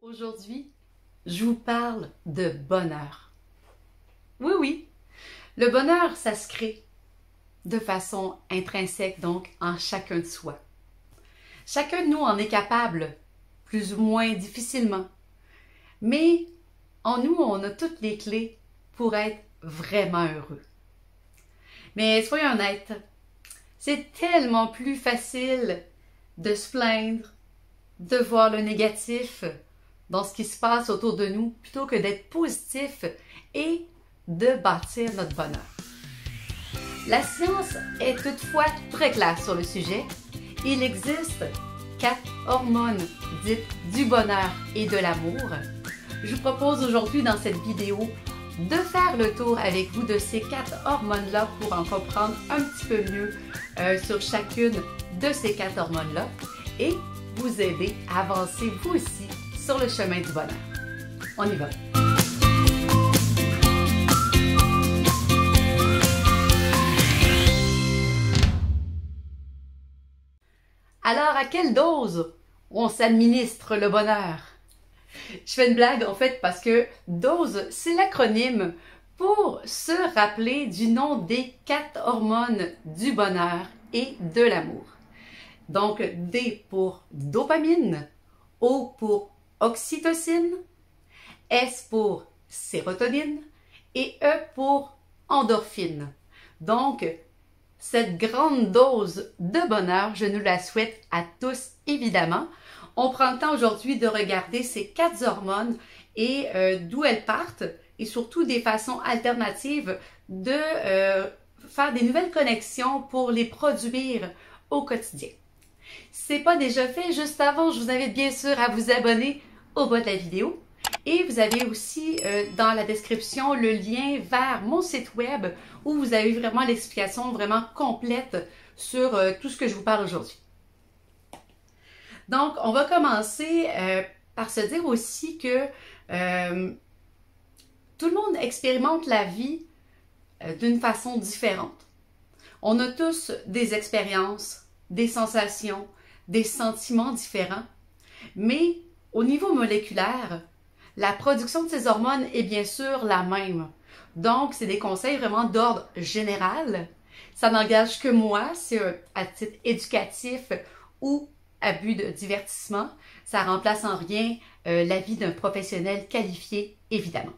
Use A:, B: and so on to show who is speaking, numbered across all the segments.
A: Aujourd'hui, je vous parle de bonheur. Oui, oui, le bonheur, ça se crée de façon intrinsèque, donc en chacun de soi. Chacun de nous en est capable, plus ou moins difficilement. Mais en nous, on a toutes les clés pour être vraiment heureux. Mais soyons honnêtes, c'est tellement plus facile de se plaindre, de voir le négatif dans ce qui se passe autour de nous, plutôt que d'être positif et de bâtir notre bonheur. La science est toutefois très claire sur le sujet. Il existe 4 hormones dites du bonheur et de l'amour. Je vous propose aujourd'hui dans cette vidéo de faire le tour avec vous de ces 4 hormones-là pour en comprendre un petit peu mieux sur chacune de ces 4 hormones-là et vous aider à avancer vous aussi sur le chemin du bonheur. On y va! Alors, à quelle dose on s'administre le bonheur? Je fais une blague en fait parce que dose, c'est l'acronyme pour se rappeler du nom des 4 hormones du bonheur et de l'amour. Donc, D pour dopamine, O pour oxytocine, S pour sérotonine et E pour endorphine. Donc, cette grande dose de bonheur, je nous la souhaite à tous évidemment. On prend le temps aujourd'hui de regarder ces 4 hormones et d'où elles partent et surtout des façons alternatives de faire des nouvelles connexions pour les produire au quotidien. Si ce n'est pas déjà fait, juste avant, je vous invite bien sûr à vous abonner au bas de la vidéo. Et vous avez aussi dans la description le lien vers mon site web où vous avez vraiment l'explication vraiment complète sur tout ce que je vous parle aujourd'hui. Donc, on va commencer par se dire aussi que tout le monde expérimente la vie d'une façon différente. On a tous des expériences, des sensations, des sentiments différents, mais au niveau moléculaire, la production de ces hormones est bien sûr la même. Donc, c'est des conseils vraiment d'ordre général. Ça n'engage que moi, c'est à titre éducatif ou à but de divertissement. Ça remplace en rien l'avis d'un professionnel qualifié, évidemment.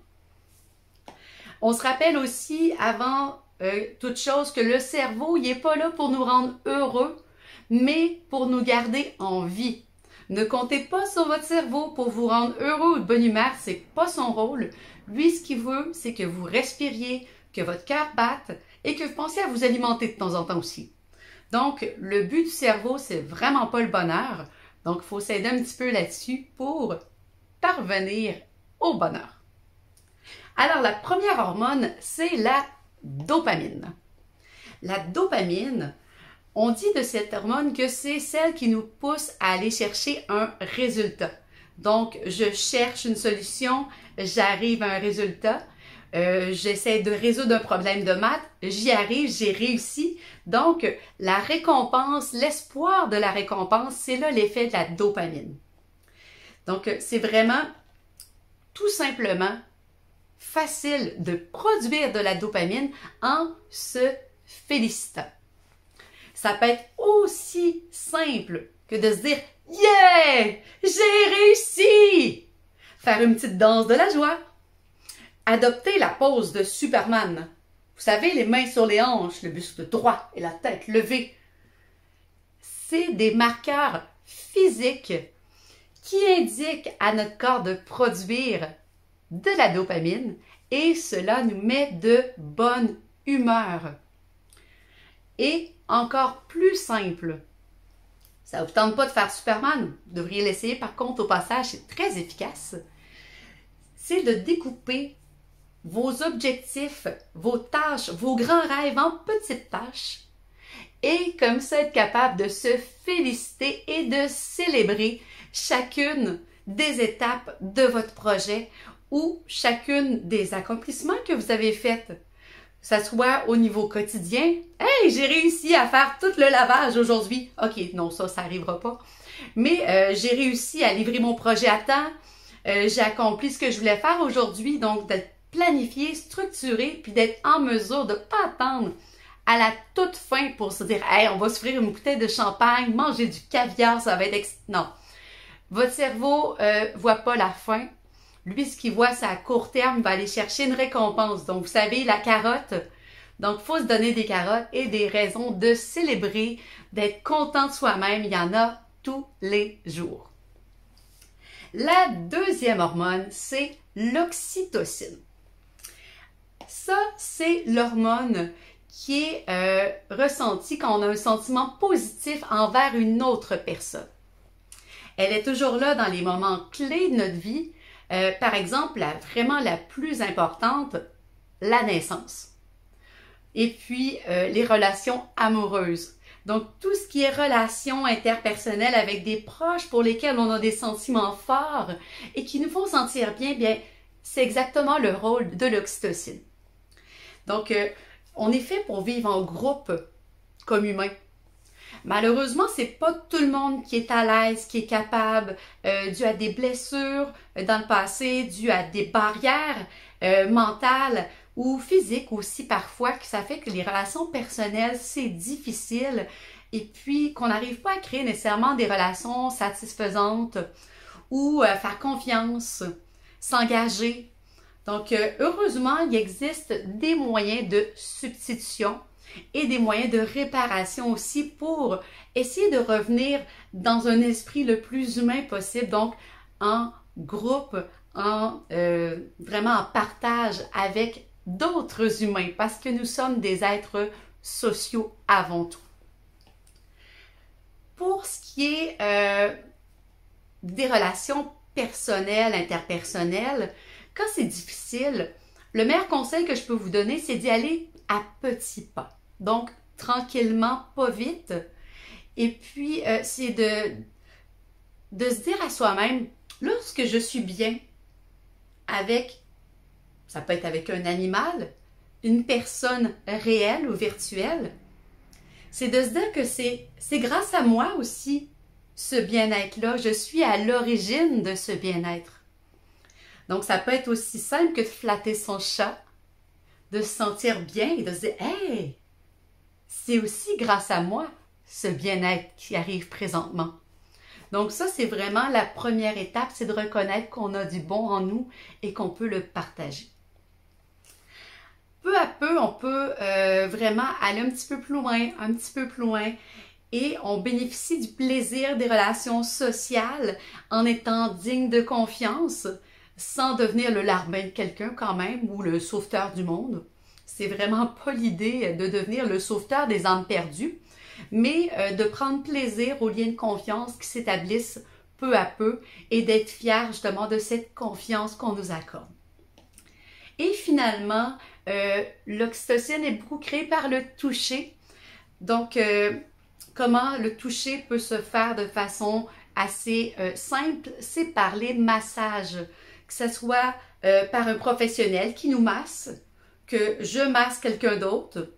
A: On se rappelle aussi, avant toute chose, que le cerveau, il n'est pas là pour nous rendre heureux, mais pour nous garder en vie. Ne comptez pas sur votre cerveau pour vous rendre heureux ou de bonne humeur, c'est pas son rôle. Lui, ce qu'il veut, c'est que vous respiriez, que votre cœur batte et que vous pensiez à vous alimenter de temps en temps aussi. Donc, le but du cerveau, c'est vraiment pas le bonheur. Donc, il faut s'aider un petit peu là-dessus pour parvenir au bonheur. Alors, la première hormone, c'est la dopamine. La dopamine, on dit de cette hormone que c'est celle qui nous pousse à aller chercher un résultat. Donc, je cherche une solution, j'arrive à un résultat, j'essaie de résoudre un problème de maths, j'y arrive, j'ai réussi. Donc, la récompense, l'espoir de la récompense, c'est là l'effet de la dopamine. Donc, c'est vraiment tout simplement facile de produire de la dopamine en se félicitant. Ça peut être aussi simple que de se dire « Yeah! J'ai réussi! » Faire une petite danse de la joie. Adopter la pose de Superman. Vous savez, les mains sur les hanches, le buste droit et la tête levée. C'est des marqueurs physiques qui indiquent à notre corps de produire de la dopamine et cela nous met de bonne humeur. Et encore plus simple, ça ne vous tente pas de faire Superman, vous devriez l'essayer par contre au passage, c'est très efficace, c'est de découper vos objectifs, vos tâches, vos grands rêves en petites tâches et comme ça être capable de se féliciter et de célébrer chacune des étapes de votre projet ou chacune des accomplissements que vous avez faits. Que ça soit au niveau quotidien. Hey, j'ai réussi à faire tout le lavage aujourd'hui. OK, non, ça n'arrivera pas. Mais j'ai réussi à livrer mon projet à temps. j'ai accompli ce que je voulais faire aujourd'hui, donc d'être planifié, structuré, puis d'être en mesure de ne pas attendre à la toute fin pour se dire « Hey, on va s'offrir une bouteille de champagne, manger du caviar, ça va être... » Non. Votre cerveau voit pas la fin. Lui, ce qu'il voit, c'est à court terme, il va aller chercher une récompense. Donc, vous savez, la carotte. Donc, il faut se donner des carottes et des raisons de célébrer, d'être content de soi-même. Il y en a tous les jours. La deuxième hormone, c'est l'oxytocine. Ça, c'est l'hormone qui est ressentie quand on a un sentiment positif envers une autre personne. Elle est toujours là dans les moments clés de notre vie. Par exemple, vraiment la plus importante, la naissance. Et puis, les relations amoureuses. Donc, tout ce qui est relations interpersonnelles avec des proches pour lesquels on a des sentiments forts et qui nous font sentir bien, c'est exactement le rôle de l'oxytocine. Donc, on est fait pour vivre en groupe comme humain. Malheureusement, c'est pas tout le monde qui est à l'aise, qui est capable, dû à des blessures dans le passé, dû à des barrières mentales ou physiques aussi parfois, que ça fait que les relations personnelles, c'est difficile et puis qu'on n'arrive pas à créer nécessairement des relations satisfaisantes ou faire confiance, s'engager. Donc, heureusement, il existe des moyens de substitution et des moyens de réparation aussi pour essayer de revenir dans un esprit le plus humain possible, donc en groupe, vraiment en partage avec d'autres humains, parce que nous sommes des êtres sociaux avant tout. Pour ce qui est des relations personnelles, interpersonnelles, quand c'est difficile, le meilleur conseil que je peux vous donner, c'est d'y aller à petits pas. Donc, tranquillement, pas vite. Et puis, c'est de se dire à soi-même, lorsque je suis bien avec, ça peut être avec un animal, une personne réelle ou virtuelle, c'est de se dire que c'est grâce à moi aussi, ce bien-être-là. Je suis à l'origine de ce bien-être. Donc, ça peut être aussi simple que de flatter son chat, de se sentir bien et de se dire « Hey, c'est aussi grâce à moi ce bien-être qui arrive présentement. » Donc ça, c'est vraiment la première étape, c'est de reconnaître qu'on a du bon en nous et qu'on peut le partager. Peu à peu, on peut vraiment aller un petit peu plus loin et on bénéficie du plaisir des relations sociales en étant digne de confiance, sans devenir le larbin de quelqu'un quand même ou le sauveteur du monde. C'est vraiment pas l'idée de devenir le sauveteur des âmes perdues, mais de prendre plaisir aux liens de confiance qui s'établissent peu à peu et d'être fier justement de cette confiance qu'on nous accorde. Et finalement, l'oxytocine est beaucoup créée par le toucher. Donc, comment le toucher peut se faire de façon assez simple, c'est par les massages. Que ce soit par un professionnel qui nous masse, que je masse quelqu'un d'autre,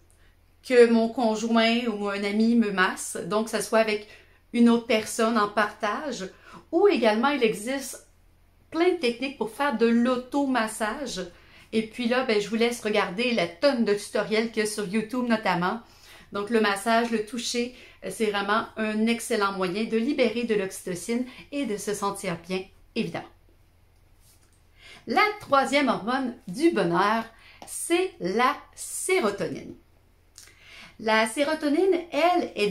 A: que mon conjoint ou un ami me masse, donc que ce soit avec une autre personne en partage, ou également il existe plein de techniques pour faire de l'automassage. Et puis là, je vous laisse regarder la tonne de tutoriels qu'il y a sur YouTube notamment. Donc le massage, le toucher, c'est vraiment un excellent moyen de libérer de l'oxytocine et de se sentir bien, évidemment. La troisième hormone du bonheur, c'est la sérotonine. La sérotonine, elle, est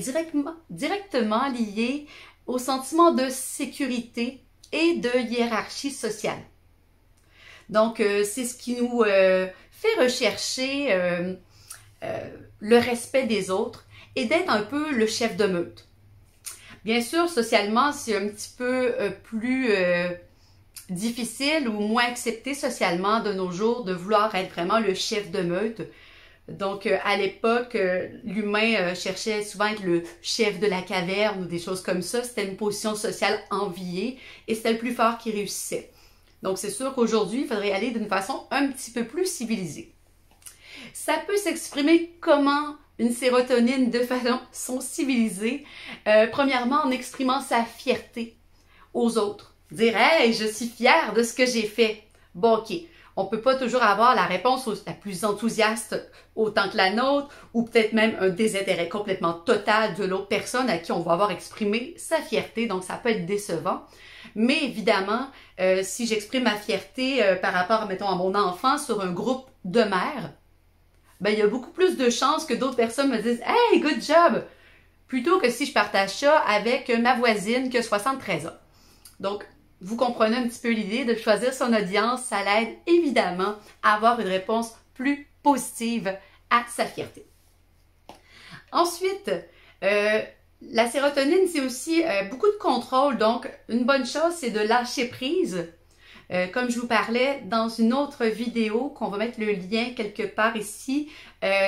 A: directement liée au sentiment de sécurité et de hiérarchie sociale. Donc, c'est ce qui nous fait rechercher le respect des autres et d'être un peu le chef de meute. Bien sûr, socialement, c'est un petit peu plus difficile ou moins accepté socialement de nos jours de vouloir être vraiment le chef de meute. Donc, à l'époque, l'humain cherchait souvent à être le chef de la caverne ou des choses comme ça. C'était une position sociale enviée et c'était le plus fort qui réussissait. Donc, c'est sûr qu'aujourd'hui, il faudrait aller d'une façon un petit peu plus civilisée. Ça peut s'exprimer comment une sérotonine de façon civilisée. Premièrement, en exprimant sa fierté aux autres. Dire « Hey, je suis fière de ce que j'ai fait ». Bon, ok, on peut pas toujours avoir la réponse la plus enthousiaste autant que la nôtre, ou peut-être même un désintérêt complètement total de l'autre personne à qui on va avoir exprimé sa fierté, donc ça peut être décevant. Mais évidemment, si j'exprime ma fierté par rapport, mettons, à mon enfant sur un groupe de mères, ben, il y a beaucoup plus de chances que d'autres personnes me disent « Hey, good job !» plutôt que si je partage ça avec ma voisine qui a 73 ans. Donc, vous comprenez un petit peu l'idée de choisir son audience, ça l'aide évidemment à avoir une réponse plus positive à sa fierté. Ensuite, la sérotonine, c'est aussi beaucoup de contrôle, donc une bonne chose, c'est de lâcher prise. Comme je vous parlais dans une autre vidéo, qu'on va mettre le lien quelque part ici,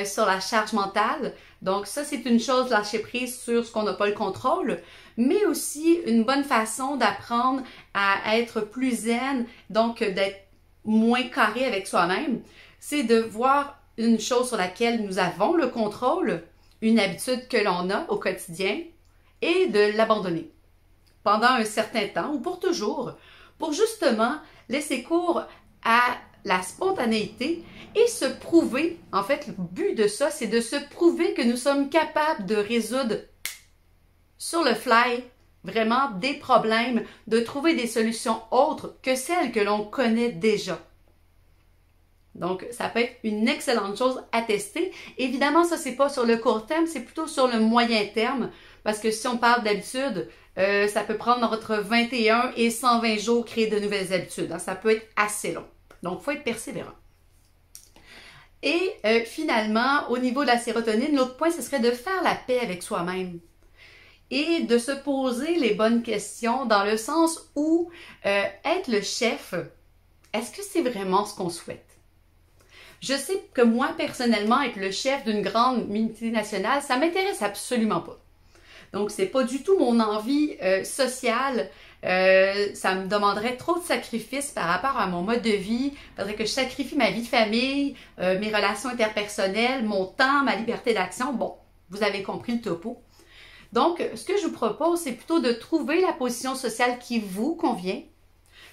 A: sur la charge mentale. Donc ça, c'est une chose, lâcher prise sur ce qu'on n'a pas le contrôle, mais aussi une bonne façon d'apprendre à être plus zen, donc d'être moins carré avec soi-même. C'est de voir une chose sur laquelle nous avons le contrôle, une habitude que l'on a au quotidien, et de l'abandonner pendant un certain temps ou pour toujours, pour justement laisser cours à la spontanéité et se prouver, en fait, le but de ça, c'est de se prouver que nous sommes capables de résoudre sur le fly vraiment des problèmes, de trouver des solutions autres que celles que l'on connaît déjà. Donc, ça peut être une excellente chose à tester. Évidemment, ça, c'est pas sur le court terme, c'est plutôt sur le moyen terme, parce que si on parle d'habitude, ça peut prendre entre 21 et 120 jours créer de nouvelles habitudes. Hein. Ça peut être assez long. Donc, il faut être persévérant. Et finalement, au niveau de la sérotonine, l'autre point, ce serait de faire la paix avec soi-même et de se poser les bonnes questions dans le sens où être le chef, est-ce que c'est vraiment ce qu'on souhaite? Je sais que moi, personnellement, être le chef d'une grande multinationale, ça m'intéresse absolument pas. Donc, c'est pas du tout mon envie sociale. Ça me demanderait trop de sacrifices par rapport à mon mode de vie. Il faudrait que je sacrifie ma vie de famille, mes relations interpersonnelles, mon temps, ma liberté d'action. Bon, vous avez compris le topo. Donc, ce que je vous propose, c'est plutôt de trouver la position sociale qui vous convient,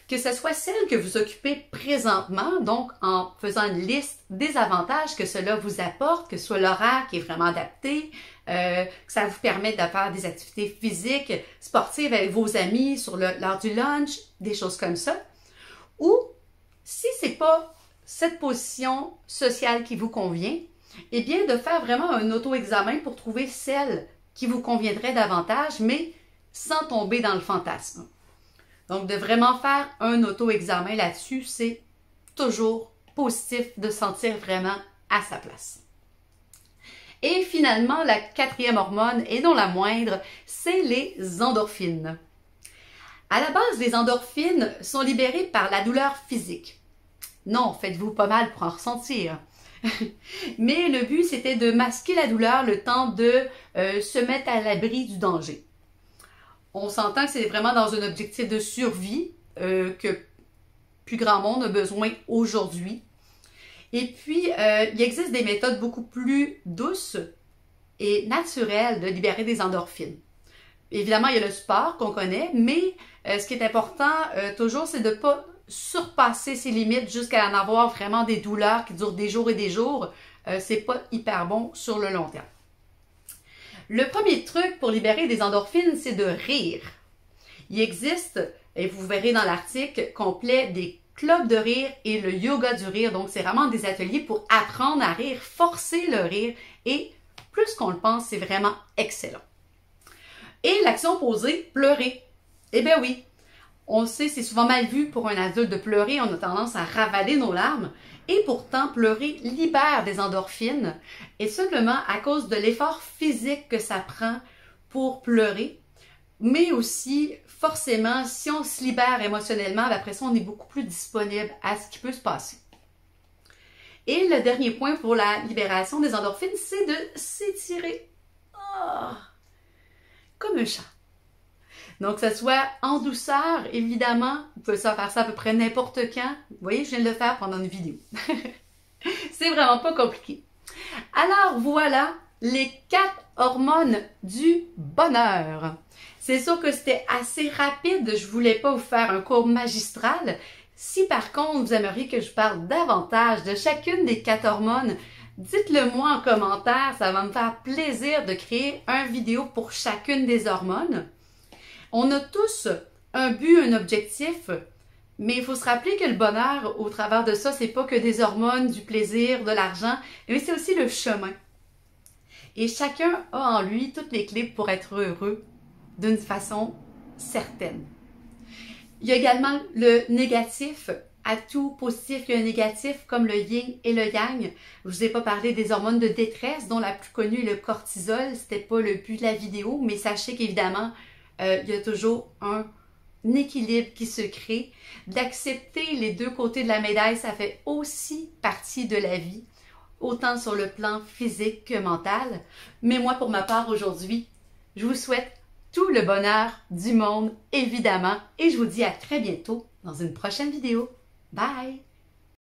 A: que ce soit celle que vous occupez présentement, donc en faisant une liste des avantages que cela vous apporte, que ce soit l'horaire qui est vraiment adapté, que ça vous permette de faire des activités physiques, sportives avec vos amis sur l'heure du lunch, des choses comme ça. Ou, si c'est pas cette position sociale qui vous convient, eh bien de faire vraiment un auto-examen pour trouver celle qui vous conviendrait davantage, mais sans tomber dans le fantasme. Donc, de vraiment faire un auto-examen là-dessus, c'est toujours positif de sentir vraiment à sa place. Et finalement, la quatrième hormone, et non la moindre, c'est les endorphines. À la base, les endorphines sont libérées par la douleur physique. Non, faites-vous pas mal pour en ressentir. Mais le but, c'était de masquer la douleur le temps de se mettre à l'abri du danger. On s'entend que c'est vraiment dans un objectif de survie que plus grand monde a besoin aujourd'hui. Et puis, il existe des méthodes beaucoup plus douces et naturelles de libérer des endorphines. Évidemment, il y a le sport qu'on connaît, mais ce qui est important toujours, c'est de ne pas surpasser ses limites jusqu'à en avoir vraiment des douleurs qui durent des jours et des jours. C'est pas hyper bon sur le long terme. Le premier truc pour libérer des endorphines, c'est de rire. Il existe, et vous verrez dans l'article complet, des clubs de rire et le yoga du rire. Donc, c'est vraiment des ateliers pour apprendre à rire, forcer le rire. Et plus qu'on le pense, c'est vraiment excellent. Et l'action opposée, pleurer. Eh bien oui, on le sait, c'est souvent mal vu pour un adulte de pleurer. On a tendance à ravaler nos larmes. Et pourtant, pleurer libère des endorphines, et simplement à cause de l'effort physique que ça prend pour pleurer, mais aussi, forcément, si on se libère émotionnellement, après ça, on est beaucoup plus disponible à ce qui peut se passer. Et le dernier point pour la libération des endorphines, c'est de s'étirer. Oh, comme un chat. Donc, que ce soit en douceur, évidemment, vous pouvez faire ça à peu près n'importe quand. Vous voyez, je viens de le faire pendant une vidéo. C'est vraiment pas compliqué. Alors, voilà les 4 hormones du bonheur. C'est sûr que c'était assez rapide, je voulais pas vous faire un cours magistral. Si par contre vous aimeriez que je parle davantage de chacune des 4 hormones, dites-le moi en commentaire, ça va me faire plaisir de créer une vidéo pour chacune des hormones. On a tous un but, un objectif, mais il faut se rappeler que le bonheur, au travers de ça, c'est pas que des hormones, du plaisir, de l'argent, mais c'est aussi le chemin. Et chacun a en lui toutes les clés pour être heureux d'une façon certaine. Il y a également le négatif. À tout positif, il y a un négatif comme le yin et le yang. Je vous ai pas parlé des hormones de détresse, dont la plus connue est le cortisol. C'était pas le but de la vidéo, mais sachez qu'évidemment, il y a toujours un équilibre qui se crée. D'accepter les 2 côtés de la médaille, ça fait aussi partie de la vie, autant sur le plan physique que mental. Mais moi, pour ma part aujourd'hui, je vous souhaite tout le bonheur du monde, évidemment, et je vous dis à très bientôt dans une prochaine vidéo. Bye!